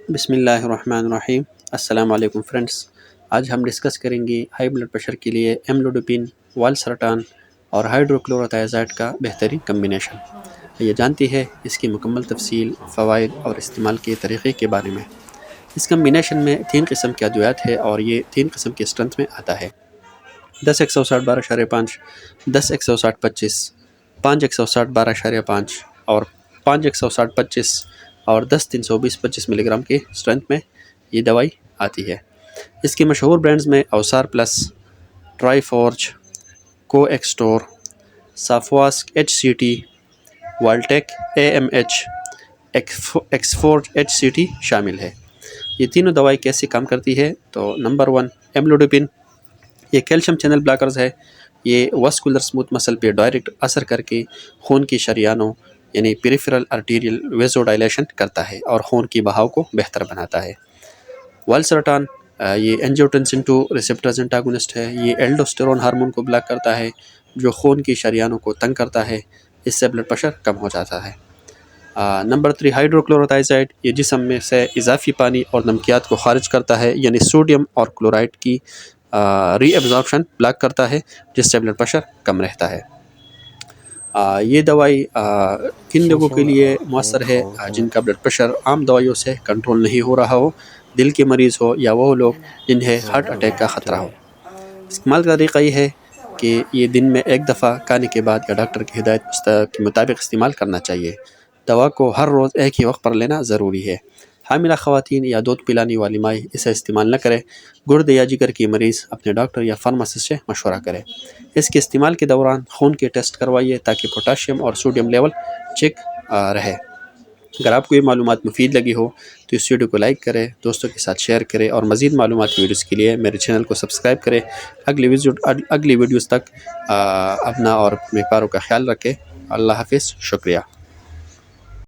بسم اللہ الرحمن الرحیم۔ السلام علیکم فرینڈس، آج ہم ڈسکس کریں گے ہائی بلڈ پریشر کے لیے املوڈوپین، والسرٹان اور ہائیڈروکلورothiazide کا بہترین کمبینیشن۔ یہ جانتی ہے اس کی مکمل تفصیل، فوائد اور استعمال کے طریقے کے بارے میں۔ اس کمبینیشن میں 3 قسم کے ادویات ہے اور یہ 3 قسم کے اسٹرینتھ میں آتا ہے: 10-160-12.5، 10-160-25، 5-160-12.5 اور 5-160-25 اور 10-320-25 ملی گرام کے اسٹرینتھ میں یہ دوائی آتی ہے۔ اس کے مشہور برانڈز میں اوسار پلس، ٹرائی فورج، کو ایکسٹور، سافواسک HCT، والٹیک AMH، ایکسفورج HCT شامل ہے۔ یہ تینوں دوائی کیسے کام کرتی ہے؟ تو نمبر 1، املوڈوپین، یہ کیلشیم چینل بلاکرز ہے۔ یہ واسکولر اسموتھ مسل پہ ڈائریکٹ اثر کر کے خون کی شریانوں یعنی پیریفرل آرٹیریل ویزو ڈائلیشن کرتا ہے اور خون کی بہاؤ کو بہتر بناتا ہے۔ والسرٹان، یہ انجیوٹنسن 2 ریسپٹرز انٹاگونسٹ ہے۔ یہ الڈوسٹیرون ہارمون کو بلاک کرتا ہے جو خون کی شریانوں کو تنگ کرتا ہے، اس سے بلڈ پریشر کم ہو جاتا ہے۔ نمبر 3، ہائیڈروکلورothiazide، یہ جسم میں سے اضافی پانی اور نمکیات کو خارج کرتا ہے، یعنی سوڈیم اور کلورائڈ کی ری ایبزارپشن بلاک کرتا ہے، جس سے بلڈ پریشر کم رہتا ہے۔ یہ دوائی کن لوگوں کے لیے مؤثر ہے؟ جن کا بلڈ پریشر عام دوائیوں سے کنٹرول نہیں ہو رہا ہو، دل کے مریض ہو یا وہ لوگ جنہیں ہارٹ اٹیک کا خطرہ ہو۔ استعمال کا طریقہ یہ ہے کہ یہ دن میں 1 دفعہ کھانے کے بعد یا ڈاکٹر کی ہدایت کے مطابق استعمال کرنا چاہیے۔ دوا کو ہر روز ایک ہی وقت پر لینا ضروری ہے۔ حاملہ خواتین یا دودھ پلانے والی مائیں اسے استعمال نہ کریں۔ گردے یا جگر کی مریض اپنے ڈاکٹر یا فارماسسٹ سے مشورہ کریں۔ اس کے استعمال کے دوران خون کے ٹیسٹ کروائیے تاکہ پوٹاشیم اور سوڈیم لیول چیک رہے۔ اگر آپ کو یہ معلومات مفید لگی ہو تو اس ویڈیو کو لائک کریں، دوستوں کے ساتھ شیئر کریں اور مزید معلوماتی ویڈیوز کے لیے میرے چینل کو سبسکرائب کریں۔ اگلی ویڈیوز تک اپنا اور اپنے پیاروں کا خیال رکھیں۔ اللہ حافظ، شکریہ۔